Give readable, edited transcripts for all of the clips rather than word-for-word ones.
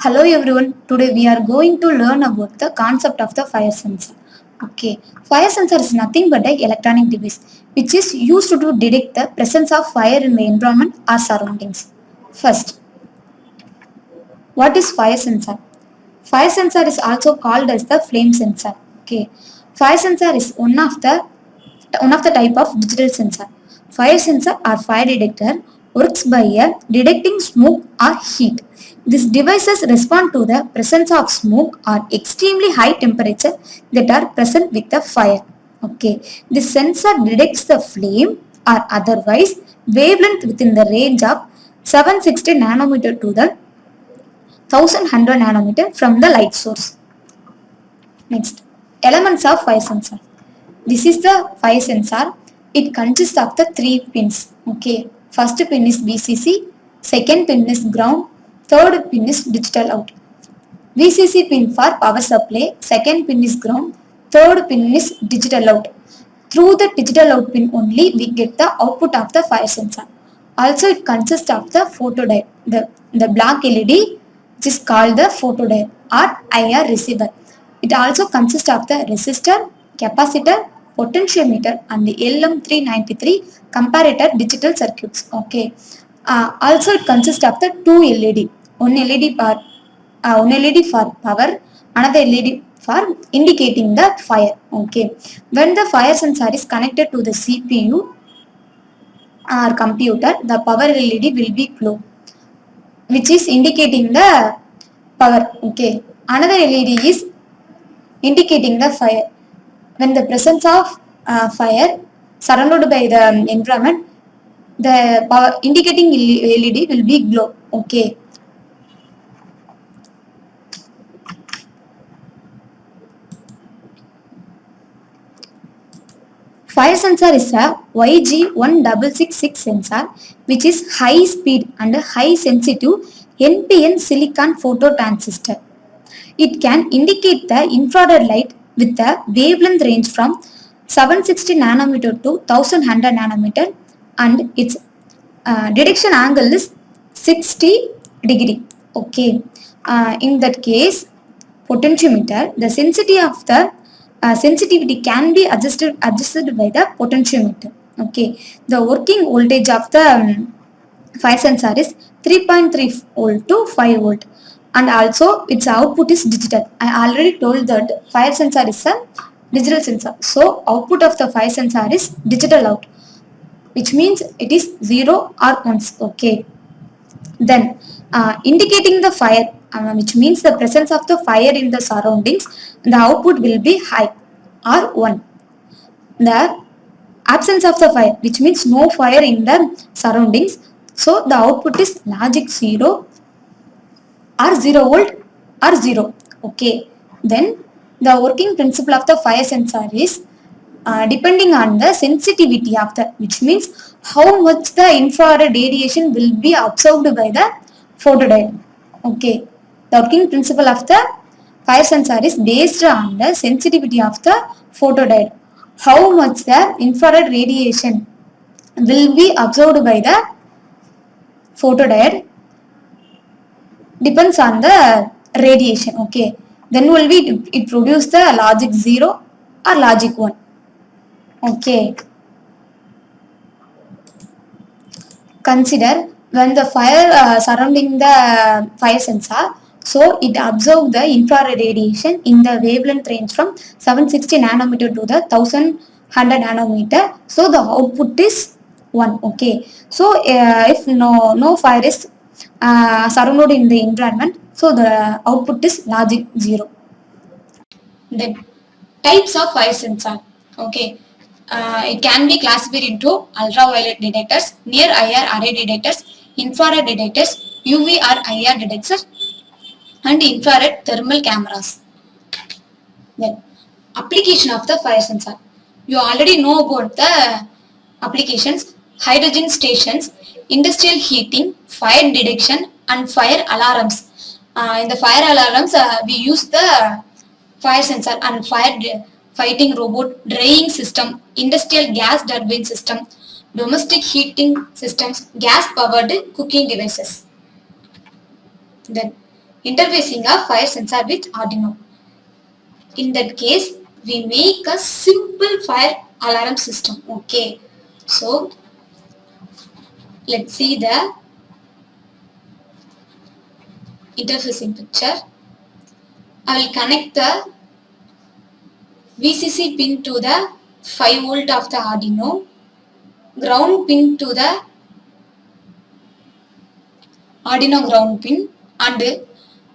Hello everyone. Today we are going to learn about the concept of the fire sensor. Okay, fire sensor is nothing but an electronic device which is used to detect the presence of fire in the environment or surroundings. First, what is fire sensor? Fire sensor is also called as the flame sensor. Okay, fire sensor is one of the type of digital sensor. Fire sensor or fire detector works by detecting smoke or heat. These devices respond to the presence of smoke or extremely high temperature that are present with the fire. Okay, this sensor detects the flame or otherwise wavelength within the range of 760 nanometer to the 1100 nanometer from the light source. Next, elements of fire sensor. This is the fire sensor. It consists of the three pins. Okay, first pin is VCC, second pin is ground, third pin is digital out. VCC pin for power supply, second pin is ground, third pin is digital out. Through the digital out pin only we get the output of the fire sensor. Also it consists of the photodiode, the black LED which is called the photodiode or IR receiver. It also consists of the resistor, capacitor, potentiometer and the LM393 comparator digital circuits. Okay. Also it consists of the two LED, one LED for power, another LED for indicating the fire. Okay. When the fire sensor is connected to the CPU or computer, the power LED will be glow, which is indicating the power. Okay. Another LED is indicating the fire. When the presence of fire surrounded by the environment, the power indicating LED will be glow. Okay. Fire sensor is a YG1666 sensor which is high speed and high sensitive NPN silicon phototransistor. It can indicate the infrared light with a wavelength range from 760 nanometer to 1100 nanometer and its detection angle is 60 degree. Okay. In that case, potentiometer, the sensitivity can be adjusted by the potentiometer. Okay, the working voltage of the fire sensor is 3.3 volt to 5 volt and also its output is digital. I already told that fire sensor is a digital sensor, so output of the fire sensor is digital out, which means it is 0 or 1. Okay, then indicating the fire, which means the presence of the fire in the surroundings, the output will be high or 1. The absence of the fire, which means no fire in the surroundings, so the output is logic 0 or 0 volt or 0. Okay, then the working principle of the fire sensor is depending on the sensitivity of the, which means how much the infrared radiation will be absorbed by the photodiode. Okay, the working principle of the fire sensor is based on the sensitivity of the photodiode. How much the infrared radiation will be absorbed by the photodiode depends on the radiation. Okay, then will be it produce the logic 0 or logic 1. Okay, consider when the fire surrounding the fire sensor, so it absorbs the infrared radiation in the wavelength range from 760 nanometer to the 1100 nanometer, so the output is 1. Okay, so if no fire is surrounded in the environment, so the output is logic 0. Then types of fire sensor. Okay, it can be classified into ultraviolet detectors, near IR array detectors, infrared detectors, UV or IR detectors, and infrared thermal cameras. Then application of the fire sensor. You already know about the applications: hydrogen stations, industrial heating, fire detection, and fire alarms. In the fire alarms, we use the fire sensor and fighting robot, drying system, industrial gas turbine system, domestic heating systems, gas powered cooking devices. Then interfacing a fire sensor with Arduino. In that case, we make a simple fire alarm system. Okay, so let's see the interfacing picture. I will connect the VCC pin to the 5 volt of the Arduino, ground pin to the Arduino ground pin, and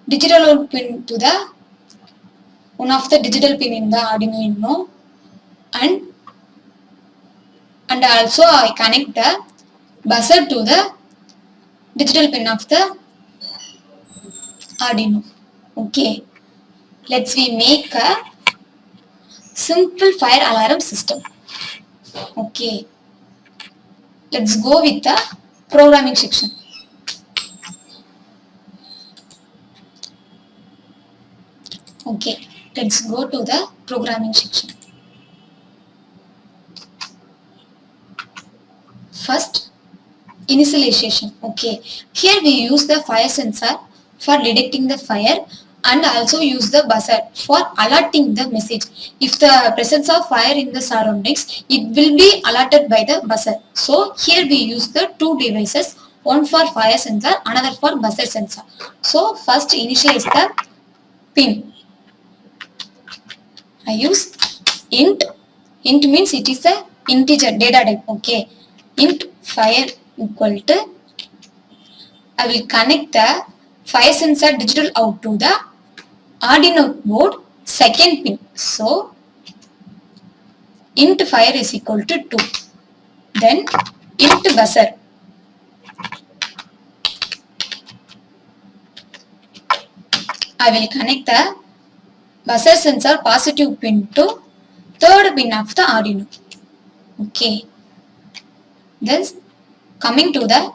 digital out pin to the one of the digital pin in the Arduino, and also I connect the buzzer to the digital pin of the Arduino. Okay, let's we make a simple fire alarm system. Okay, let's go with the programming section. Okay, let's go to the programming section. First, initialization. Okay, here we use the fire sensor for detecting the fire and also use the buzzer for alerting the message. If the presence of fire in the surroundings, it will be alerted by the buzzer. So here we use the two devices, one for fire sensor, another for buzzer sensor. So first initialize the pin. I use int. Int means it is a integer data type. Okay, int fire equal to, I will connect the fire sensor digital out to the Arduino board second pin. So int fire is equal to 2. Then int buzzer. I will connect the buzzer sensor positive pin to third pin of the Arduino. Okay. Then coming to the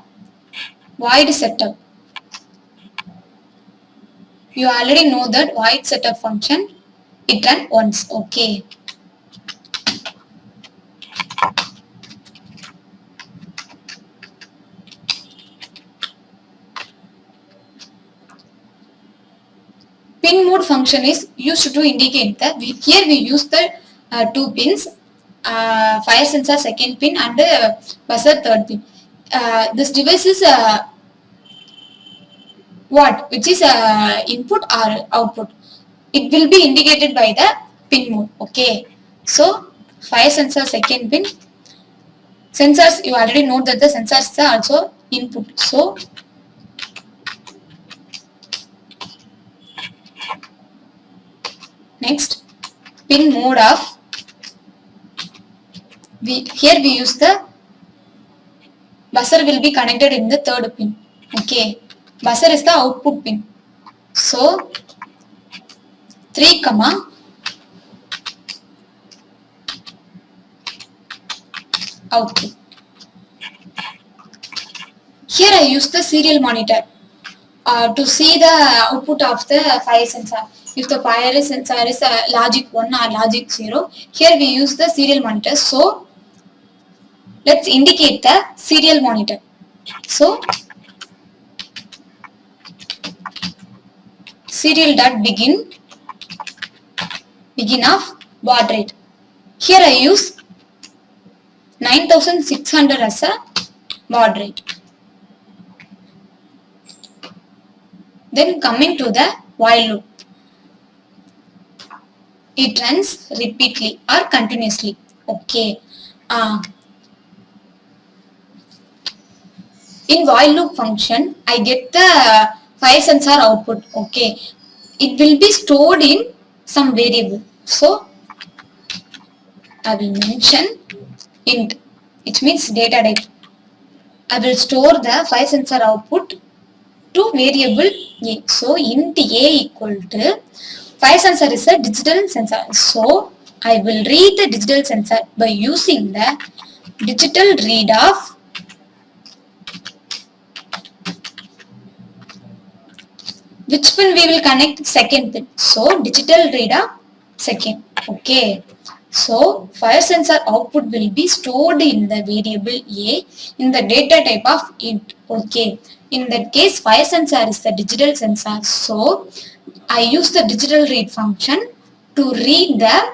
void setup. You already know that void setup function, it runs once. Okay. Pin mode function is used to indicate that here we use the two pins, fire sensor second pin and buzzer third pin. This device is which is input or output. It will be indicated by the pin mode. Okay, so fire sensor second pin. Sensors, you already know that the sensors are also input. So next, pin mode of, here we use the buzzer will be connected in the third pin. Okay, buzzer is the output pin. So 3, output. Here I use the serial monitor to see the output of the fire sensor. If the fire sensor is logic 1 or logic 0, here we use the serial monitor. So let's indicate the serial monitor. So serial dot begin of baud rate. Here I use 9600 as a baud rate. Then coming to the while loop. It runs repeatedly or continuously. Okay. In while loop function, I get the fire sensor output. Okay. It will be stored in some variable. So I will mention int, which means data type. I will store the fire sensor output to variable a. So int a equal to, fire sensor is a digital sensor. So I will read the digital sensor by using the digital read of which pin we will connect, second pin. So digital read of second. Okay. So fire sensor output will be stored in the variable A in the data type of int. Okay, in that case fire sensor is the digital sensor, so I use the digital read function to read the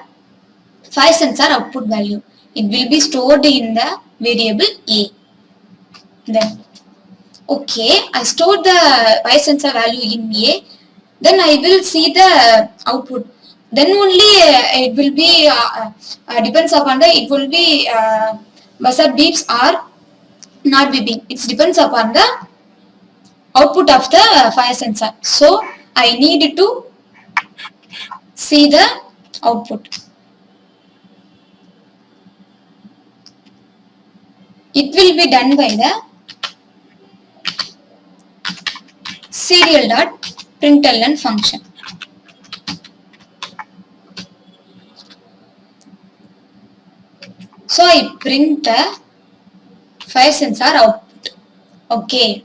fire sensor output value. It will be stored in the variable A. Then okay, I stored the fire sensor value in A, then I will see the output. Then only it will be depends upon the it will be buzzer beeps or not beeping. It depends upon the output of the fire sensor. So I need to see the output. It will be done by the serial.println function. So I print the fire sensor output. Okay.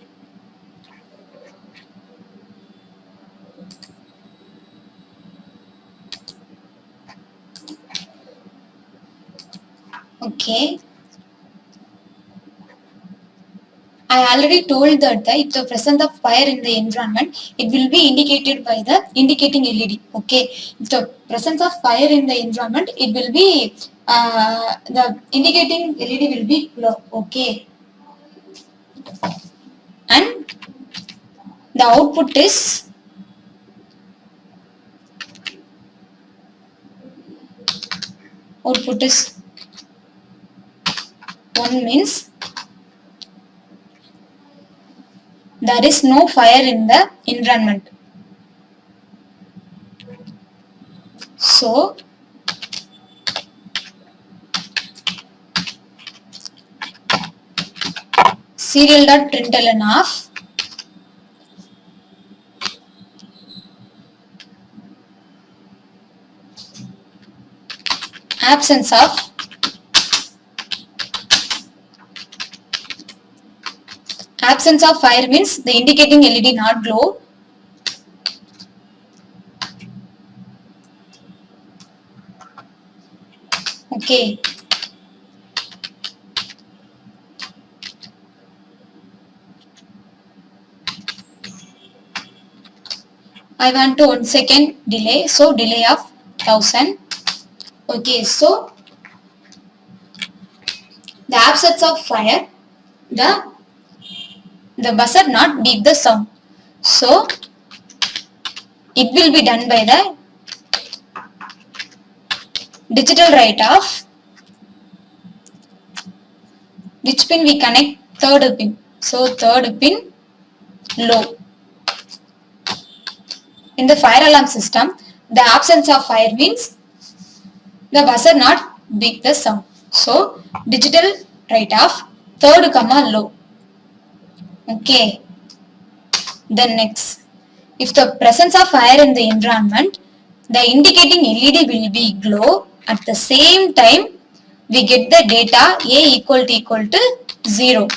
Okay. I already told that if the presence of fire in the environment, it will be indicated by the indicating LED. Okay. If the presence of fire in the environment, it will be the indicating LED will be low. Okay. And the output is output is 1 means there is no fire in the environment. So serial.println of absence of fire means the indicating LED not glow. Okay. I want to 1 second delay, so delay of 1000. Okay, so the absence of fire, the buzzer not beep the sound. So it will be done by the digital write off. Which pin we connect? Third pin. So third pin low. In the fire alarm system, the absence of fire means the buzzer not beep the sound. So digital write off third comma low. Okay. Then next, if the presence of fire in the environment, the indicating LED will be glow. At the same time, we get the data A equal to 0.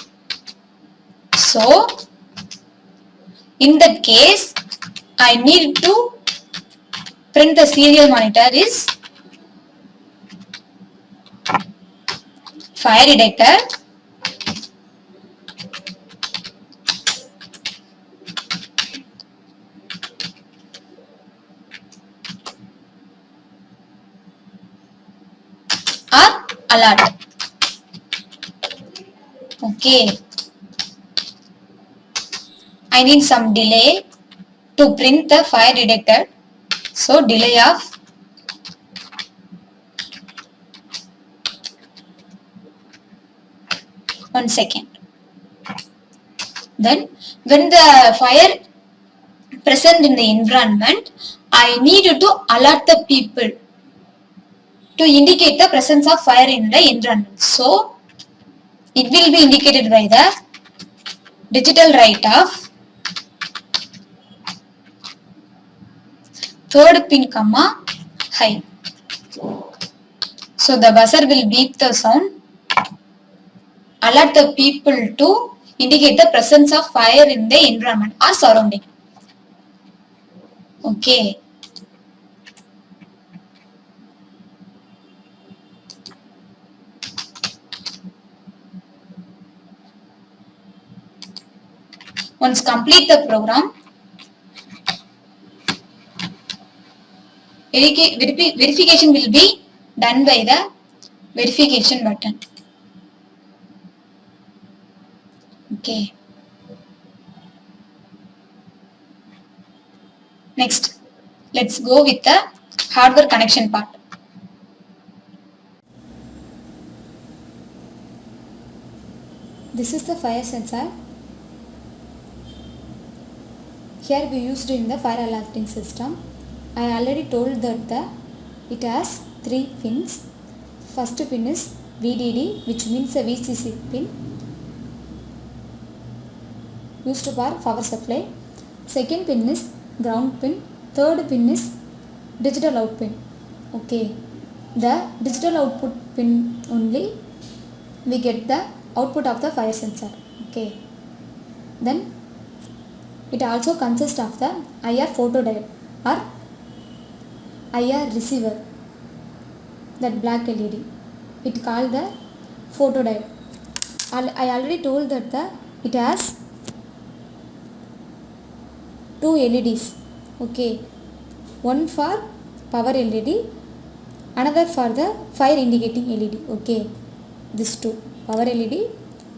So, in that case, I need to print the serial monitor is fire detector or alert. Okay. I need some delay to print the fire detector. So delay of 1 second. Then when the fire present in the environment, I need to alert the people to indicate the presence of fire in the environment. So it will be indicated by the digital write off third pin comma high. So the buzzer will beep the sound, alert the people to indicate the presence of fire in the environment or surrounding. Okay. Once complete the program, verification will be done by the verification button. Okay. Next, let's go with the hardware connection part. This is the fire sensor. Here we used in the fire alerting system. I already told that it has 3 pins. First pin is VDD, which means a VCC pin used for power supply. Second pin is ground pin. Third pin is digital out pin. Okay, the digital output pin only we get the output of the fire sensor. Okay, then it also consists of the IR photodiode or IR receiver, that black LED. It called the photodiode. I already told that it has 2 LEDs. Okay, one for power LED, another for the fire indicating LED. Okay, this two, power LED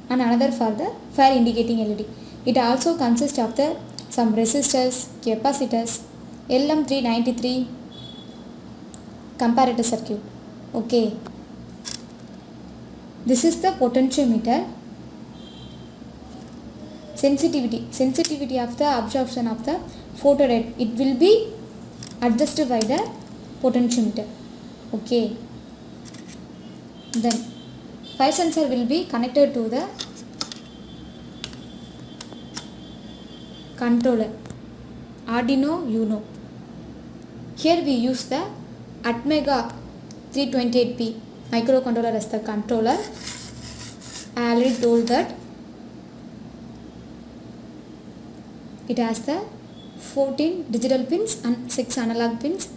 and another for the fire indicating LED. It also consists of the some resistors, capacitors, LM393 comparator circuit. Okay, this is the potentiometer. Sensitivity of the absorption of the photodiode, it will be adjusted by the potentiometer. Okay, then fire sensor will be connected to the controller Arduino Uno. Here we use the Atmega 328P microcontroller as the controller. I already told that it has the 14 digital pins and 6 analog pins.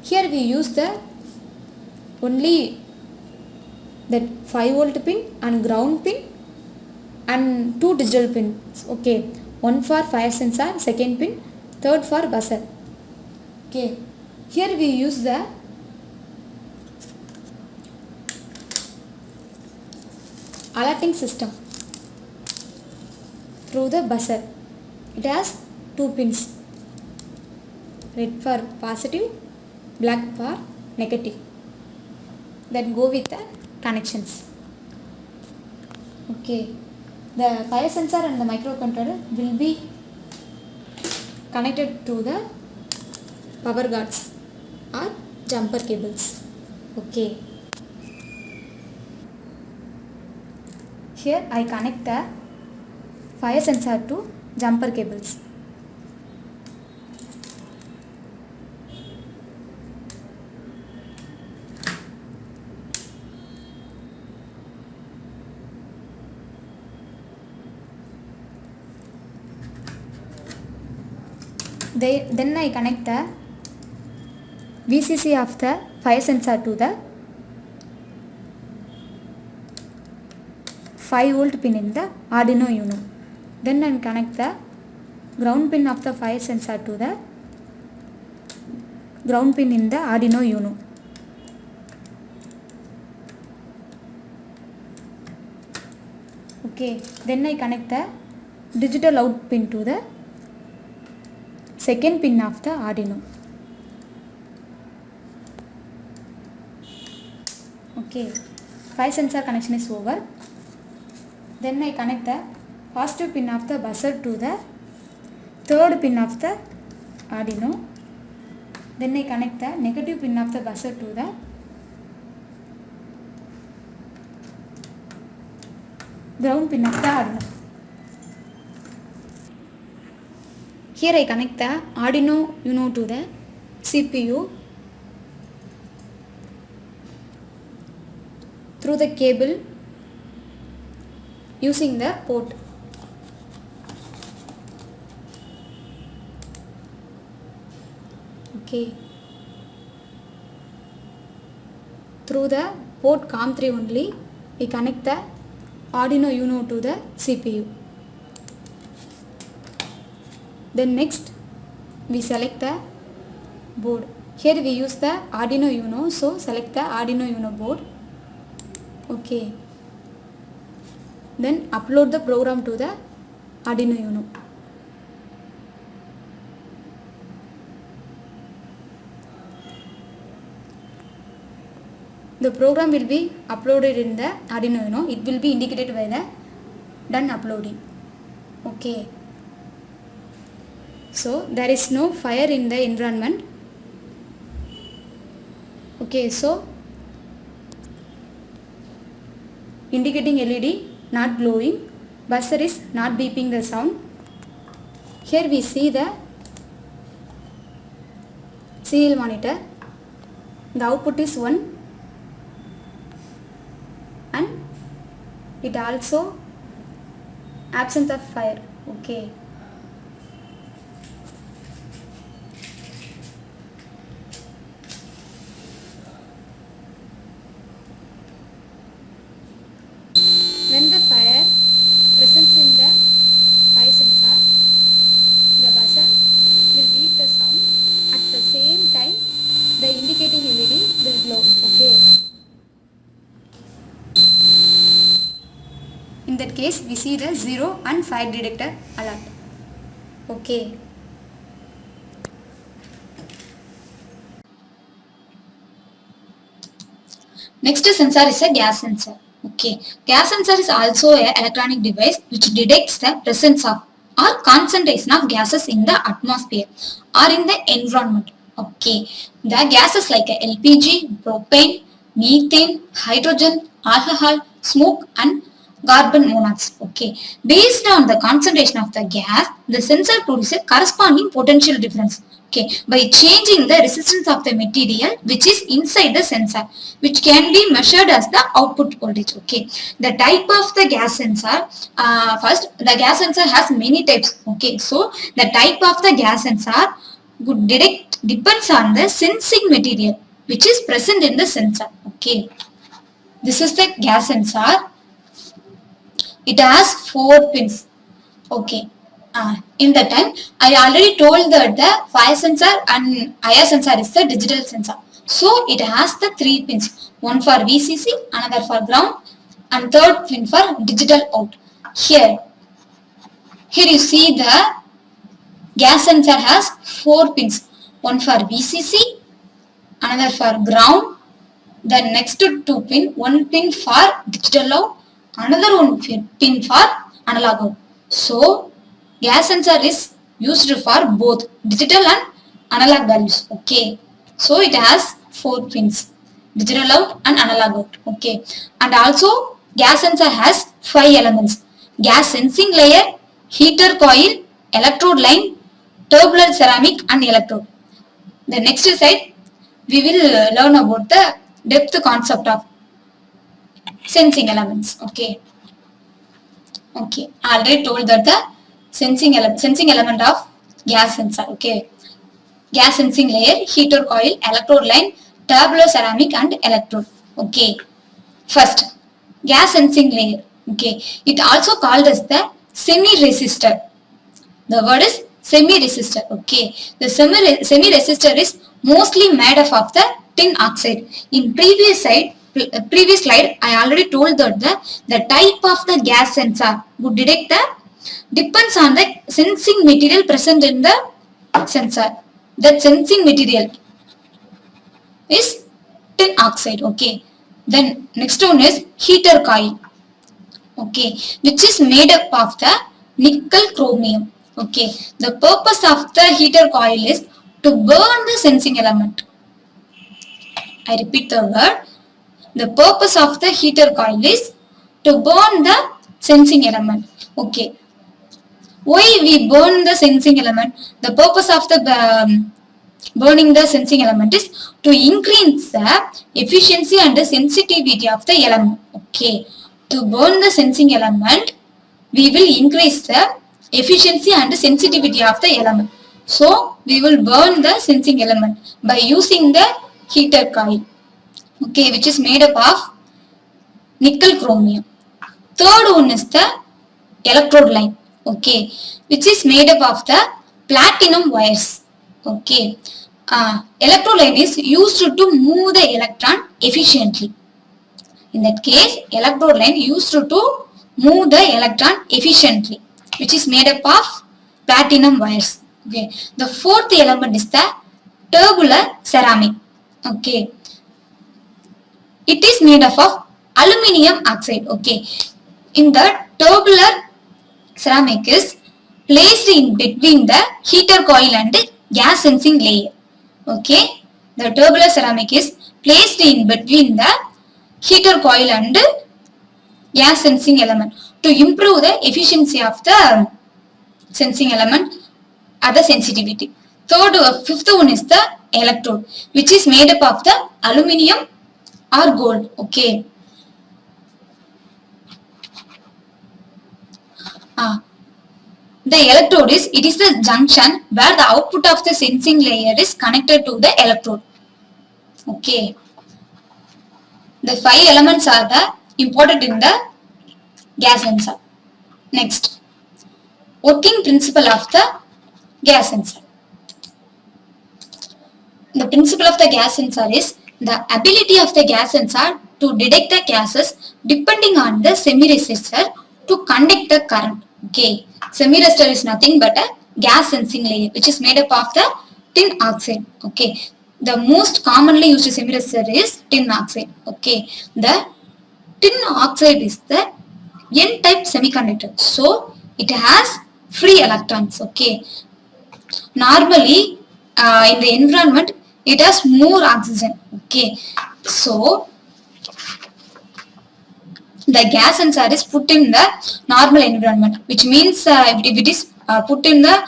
Here we use the only that 5 volt pin and ground pin and 2 digital pins. Okay, one for fire sensor, second pin, third for buzzer. Okay, here we use the alerting system through the buzzer. It has 2 pins, red for positive, black for negative, that go with the connections. Okay, the fire sensor and the microcontroller will be connected to the power guards or jumper cables. Okay, here I connect the fire sensor to jumper cables. Then I connect the VCC of the fire sensor to the 5 volt pin in the Arduino Uno. Then I connect the ground pin of the fire sensor to the ground pin in the Arduino Uno. Okay, then I connect the digital out pin to the second pin of the Arduino. Okay, fire sensor connection is over. Then I connect the positive pin of the buzzer to the third pin of the Arduino. Then I connect the negative pin of the buzzer to the ground pin of the Arduino. Here I connect the Arduino Uno to the CPU through the cable using the port. Okay, through the port COM3 only we connect the Arduino Uno to the CPU. Then next we select the board. Here we use the Arduino Uno, so select the Arduino Uno board. Okay. Then upload the program to the Arduino Uno. The program will be uploaded in the Arduino Uno. It will be indicated by the done uploading. Okay. So there is no fire in the environment. Okay, so indicating LED not glowing, buzzer is not beeping the sound. Here we see the serial monitor. The output is 1 and it also absence of fire. Okay. When the fire presents in the fire sensor, the buzzer will beep the sound. At the same time, the indicating LED will glow. Okay. In that case, we see the 0 and fire detector alert. Okay. Next sensor is a gas sensor. Okay, gas sensor is also an electronic device which detects the presence of or concentration of gases in the atmosphere or in the environment. Okay, the gases like LPG, propane, methane, hydrogen, alcohol, smoke and carbon monoxide. Okay, based on the concentration of the gas, the sensor produces corresponding potential difference. Okay, by changing the resistance of the material which is inside the sensor, which can be measured as the output voltage. Okay, the type of the gas sensor, first the gas sensor has many types. Okay, so the type of the gas sensor would detect depends on the sensing material which is present in the sensor. Okay, this is the gas sensor. It has 4 pins. Okay. In that time, I already told that the fire sensor and IR sensor is the digital sensor. So it has the 3 pins. One for VCC, another for ground, and third pin for digital out. Here you see the gas sensor has 4 pins. One for VCC, another for ground, the next 2 pin, one pin for digital out, another one pin for analog out. So gas sensor is used for both digital and analog values. Okay, so it has 4 pins, digital out and analog out. Okay, and also gas sensor has 5 elements: gas sensing layer, heater coil, electrode line, tubular ceramic and electrode. The next slide we will learn about the depth concept of sensing elements. Okay. Okay, I already told that the sensing element of gas sensor. Okay, gas sensing layer, heater coil, electrode line, tubular ceramic and electrode. Okay, first gas sensing layer. Okay, it also called as the semi-resistor. The word is semi-resistor. Okay, the semi-resistor is mostly made up of the tin oxide. In previous slide, I already told that the type of the gas sensor would detect the depends on the sensing material present in the sensor. That sensing material is tin oxide. Okay. Then next one is heater coil. Okay, which is made up of the nickel chromium. Okay, the purpose of the heater coil is to burn the sensing element. I repeat the word. The purpose of the heater coil is to burn the sensing element. Okay. Why we burn the sensing element? The purpose of the burning the sensing element is to increase the efficiency and the sensitivity of the element. Okay. To burn the sensing element, we will increase the efficiency and sensitivity of the element. So, we will burn the sensing element by using the heater coil. Okay, which is made up of nickel chromium. Third one is the electrode line. Okay, which is made up of the platinum wires. Okay. Electrolyte is used to move the electron efficiently. In that case, electrode line used to move the electron efficiently, which is made up of platinum wires. Okay. The fourth element is the tubular ceramic. Okay. It is made up of aluminum oxide. Okay. In the tubular ceramic is placed in between the heater coil and gas sensing layer. Okay. The tubular ceramic is placed in between the heater coil and gas sensing element to improve the efficiency of the sensing element at the sensitivity. Fifth one is the electrode, which is made up of the aluminum or gold. Okay. The electrode it is the junction where the output of the sensing layer is connected to the electrode. Okay. The 5 elements are the important in the gas sensor. Next, working principle of the gas sensor. The principle of the gas sensor is the ability of the gas sensor to detect the gases depending on the semi-resistor to conduct the current. Okay, semi-resistor is nothing but a gas sensing layer which is made up of the tin oxide. Okay, the most commonly used semi-resistor is tin oxide. Okay, the tin oxide is the N-type semiconductor, so it has free electrons. Okay, normally in the environment it has more oxygen. Okay, so the gas sensor is put in the normal environment, which means if it is put in the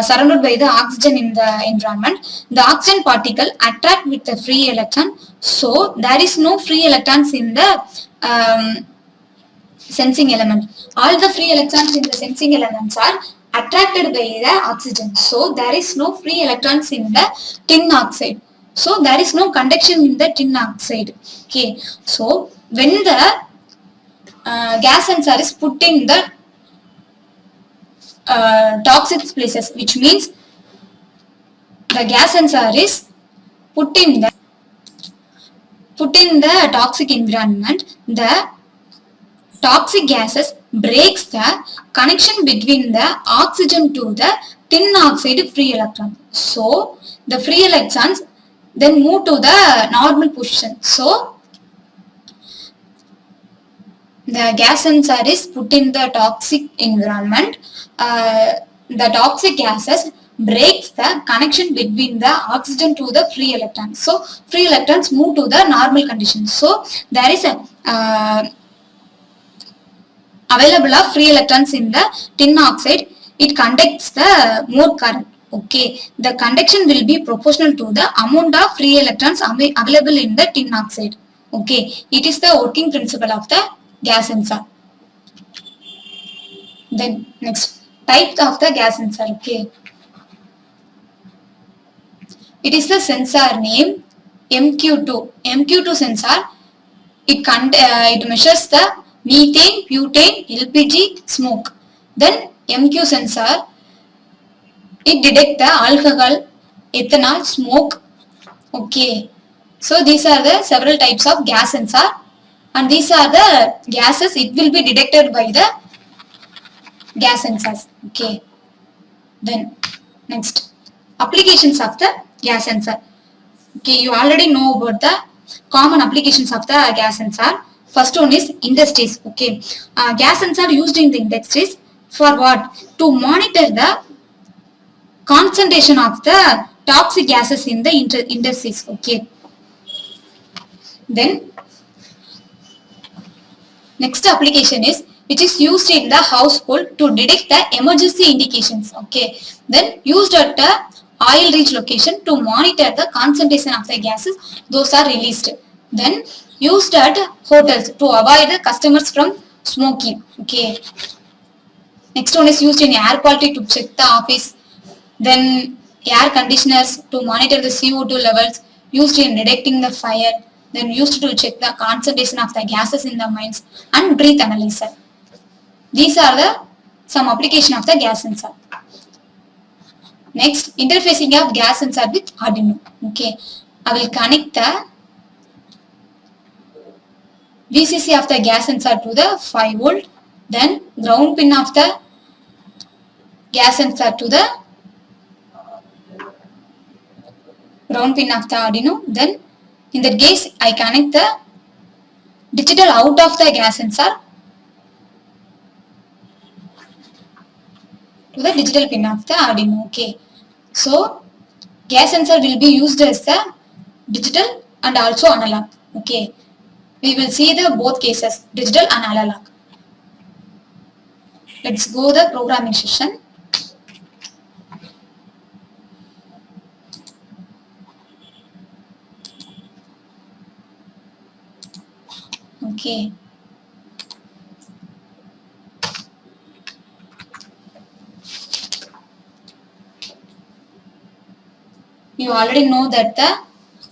surrounded by the oxygen in the environment, the oxygen particle attract with the free electron, so there is no free electrons in the sensing element. All the free electrons in the sensing elements are attracted by the oxygen, so there is no free electrons in the tin oxide, so there is no conduction in the tin oxide. Okay, so when the gas sensor is put in the toxic places, which means the gas sensor is put in the toxic environment, the toxic gases breaks the connection between the oxygen to the tin oxide free electron, so the free electrons then move to the normal position. So the gas sensor is put in the toxic environment. The toxic gases breaks the connection between the oxygen to the free electrons, so free electrons move to the normal condition, so there is a available of free electrons in the tin oxide. It conducts the more current. Okay, the conduction will be proportional to the amount of free electrons available in the tin oxide. Okay, it is the working principle of the gas sensor. Then next, types of the gas sensor. Okay, it is the sensor name MQ2. MQ2 sensor, it measures the methane, butane, LPG, smoke. Then MQ sensor, it detects the alcohol, ethanol, smoke. Okay, so these are the several types of gas sensor, and these are the gases it will be detected by the gas sensors. Okay, then next, applications of the gas sensor. Okay, you already know about the common applications of the gas sensor. First one is industries. Okay, gas sensor used in the industries for what? To monitor the concentration of the toxic gases in the industries. Okay, then next application is which is used in the household to detect the emergency indications. Okay, then used at the oil rich location to monitor the concentration of the gases those are released. Then used at hotels to avoid the customers from smoking. Okay, next one is used in air quality to check the office. Then air conditioners to monitor the CO2 levels, used in detecting the fire. Then used to check the concentration of the gases in the mines, and breath analyzer. These are the some application of the gas sensor. Next, interfacing of gas sensor with Arduino. Okay, I will connect the VCC of the gas sensor to the 5 volt, then ground pin of the gas sensor to the ground pin of the Arduino. Then in that case, I connect the digital out of the gas sensor to the digital pin of the Arduino. Okay, so gas sensor will be used as the digital and also analog. Okay, we will see the both cases, digital and analog. Let's go the programming session. Okay. You already know that the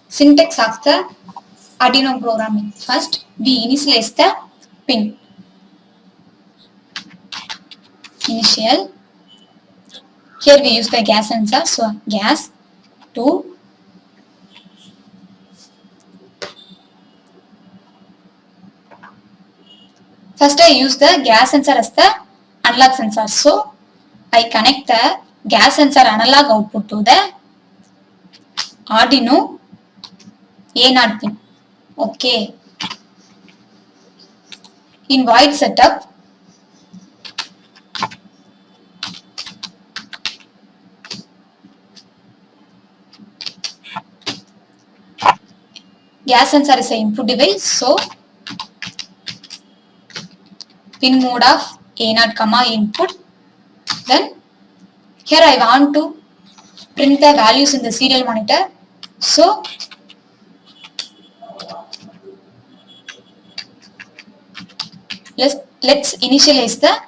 syntax of the Arduino programming. First, we initialize the pin. Initial. Here we use the gas sensor. So gas 2. First I use the gas sensor as the analog sensor. So I connect the gas sensor analog output to the Arduino A0 pin. Okay. In void setup, gas sensor is an input device. So pin mode of A0 comma input. Then here I want to print the values in the serial monitor. So let's initialize the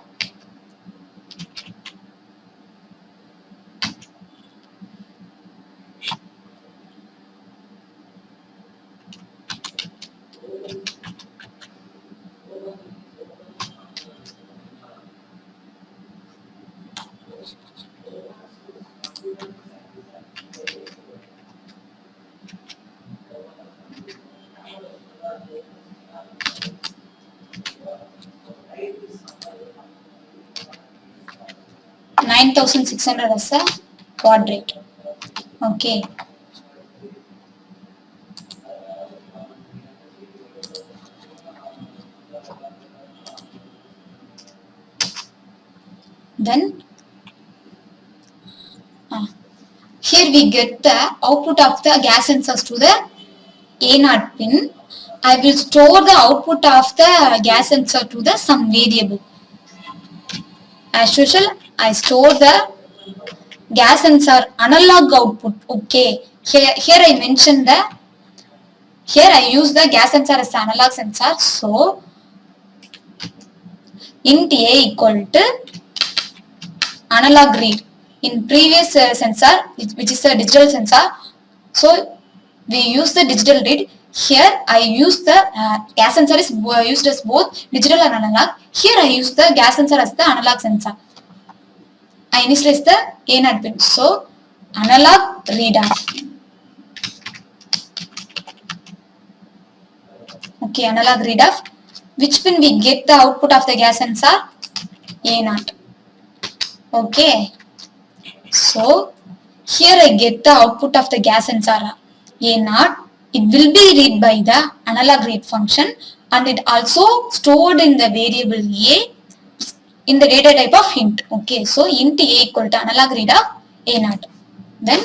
$9,600 as a baud rate. Okay. Then here we get the output of the gas sensors to the A0 pin. I will store the output of the gas sensor to the some variable. As usual, I store the gas sensor analog output. Okay. Here I mentioned here I use the gas sensor as analog sensor. So int A equal to analog read. In previous sensor, which is a digital sensor, so we use the digital read. Here I use the gas sensor is used as both digital and analog. Here I use the gas sensor as the analog sensor. I initialize the A0 pin. So analog read off. Okay, analog read off. Which pin we get the output of the gas sensor? A0. Okay. So here I get the output of the gas sensor A0. It will be read by the analog read function and it also stored in the variable A in the data type of int. Okay, so int A equal to analog read of A0. Then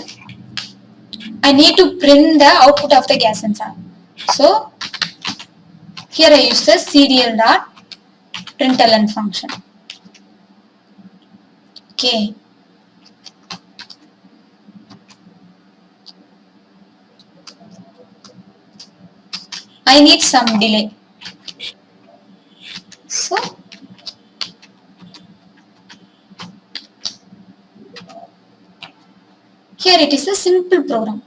I need to print the output of the gas sensor. So here I use the serial dot println function. Okay. I need some delay. So here it is a simple program.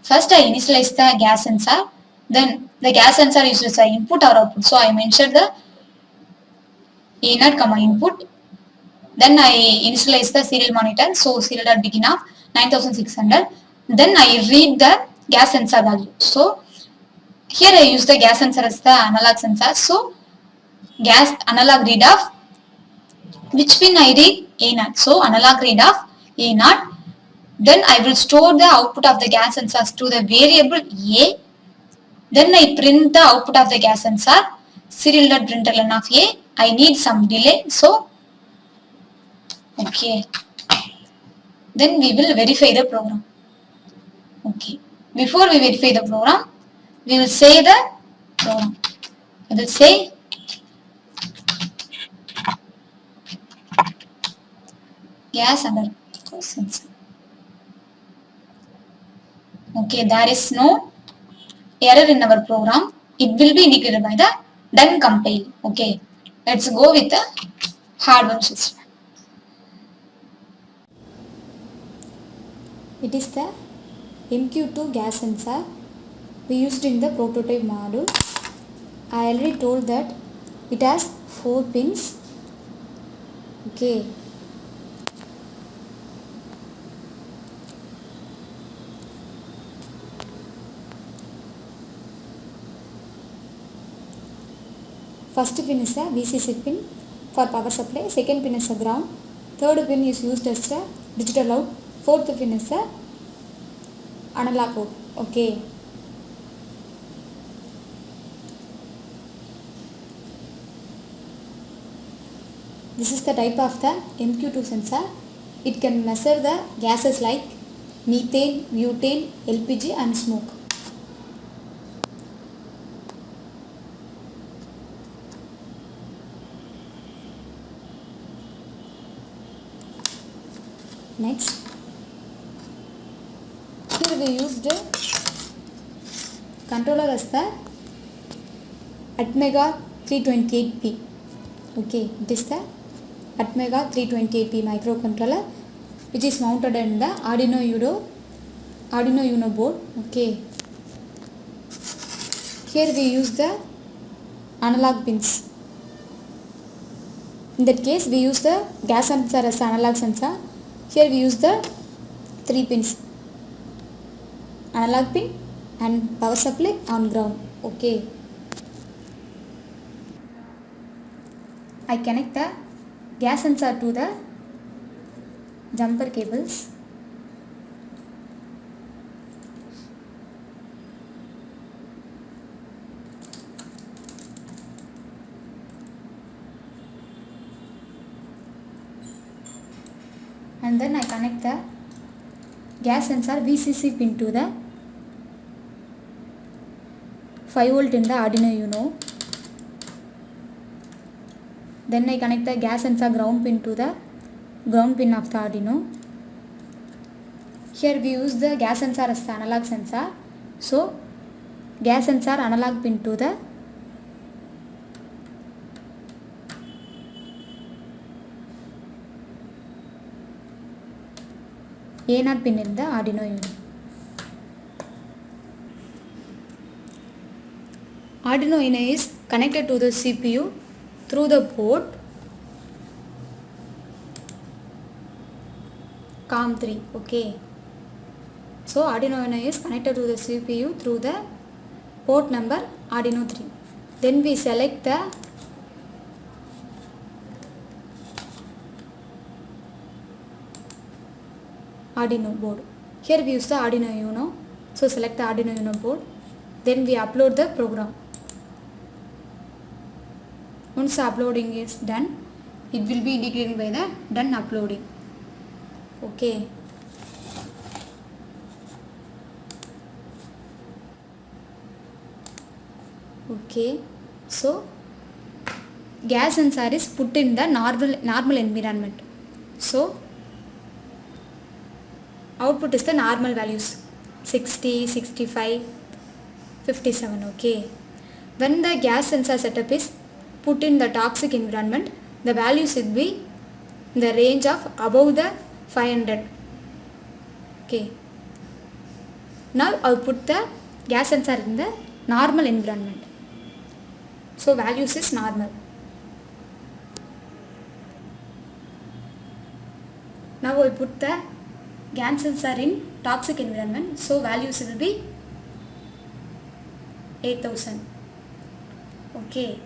First I initialize the gas sensor. Then the gas sensor is as input or output. So I mentioned the A0 comma input. Then I initialize the serial monitor. So serial dot begin off. 9600. Then I read the gas sensor value. So here I use the gas sensor as the analog sensor. So gas analog read of which pin I read? A0. So analog read of A0. Then I will store the output of the gas sensors to the variable A. Then I print the output of the gas sensor serial.println of A. I need some delay. So okay. Then we will verify the program. Okay. Before we verify the program, we will say the program. I will say gas underscore sensor. Okay, there is no error in our program. It will be indicated by the done compile. Okay, let's go with the hardware system. It is the MQ2 gas sensor we used in the prototype module. I already told that it has 4 pins. Okay. First pin is a VCC pin for power supply, second pin is a ground, third pin is used as a digital out, fourth pin is a analog out. Okay. This is the type of the MQ2 sensor. It can measure the gases like methane, butane, LPG and smoke. Next, here we used controller as the Atmega 328P. Okay, it is the Atmega 328P microcontroller which is mounted in the Arduino Uno board. Okay, here we use the analog pins. In that case, we use the gas sensor as analog sensor. Here we use the 3 pins, analog pin and power supply on ground. Okay. I connect the gas sensor to the jumper cables. And then I connect the gas sensor VCC pin to the 5 volt in the Arduino Uno. Then I connect the gas sensor ground pin to the ground pin of the Arduino. Here we use the gas sensor as the analog sensor. So gas sensor analog pin to the A0 pin in the Arduino Uno. Arduino Uno is connected to the CPU through the port COM3. Okay. So Arduino Uno is connected to the CPU through the port number Arduino 3. Then we select the Arduino board. Here we use the Arduino Uno. So select the Arduino Uno board. Then we upload the program. Once uploading is done, it will be indicated by the done uploading. Okay. Okay. So gas sensor is put in the normal environment. So output is the normal values 60, 65, 57. Okay. When the gas sensor setup is put in the toxic environment, the value should be in the range of above the 500. Okay. Now I put the gas sensor in the normal environment. So values is normal. Now I put the gases are in toxic environment, so values will be 8000. Okay.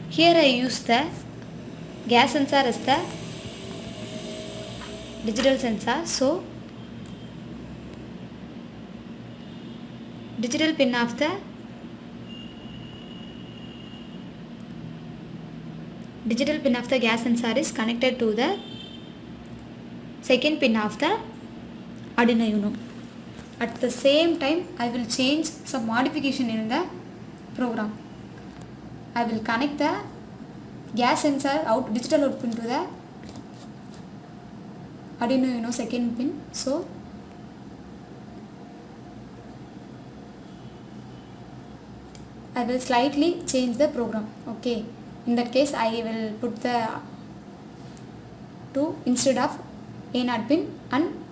Here I use the gas sensor as the digital sensor. So digital pin of the gas sensor is connected to the second pin of the Arduino Uno. At the same time, I will change some modification in the program. I will connect the gas sensor digital output to the Arduino Uno second pin. So I will slightly change the program. Okay. In that case, I will put the 2 instead of A0 pin, and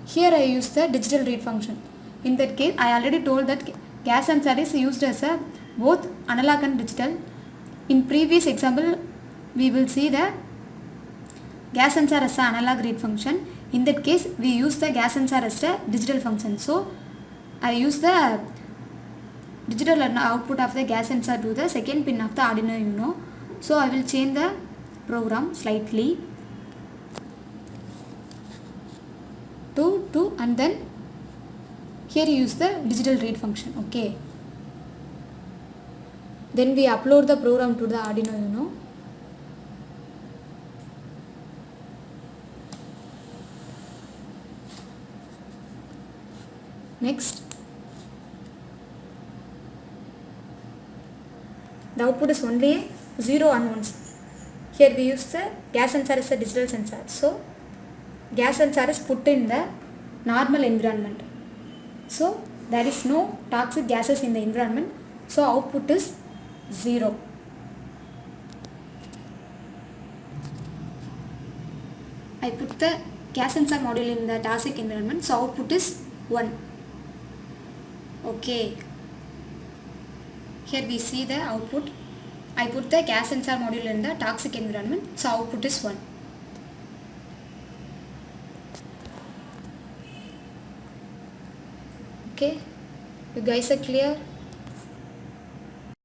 here I use the digital read function. In that case, I already told that gas sensor is used as a both analog and digital. In previous example, we will see the gas sensor as an analog read function. In that case, we use the gas sensor as a digital function. So I use the digital output of the gas sensor to the second pin of the Arduino Uno. So I will change the program slightly to 2, and then here you use the digital read function. Okay. Then we upload the program to the Arduino Uno. Next, the output is only 0 and 1s. Here we use the gas sensor as a digital sensor. So gas sensor is put in the normal environment. So there is no toxic gases in the environment. So output is 0. I put the gas sensor module in the toxic environment. So output is 1. Okay. Here we see the output. I put the gas sensor module in the toxic environment. So output is 1. Okay. You guys are clear?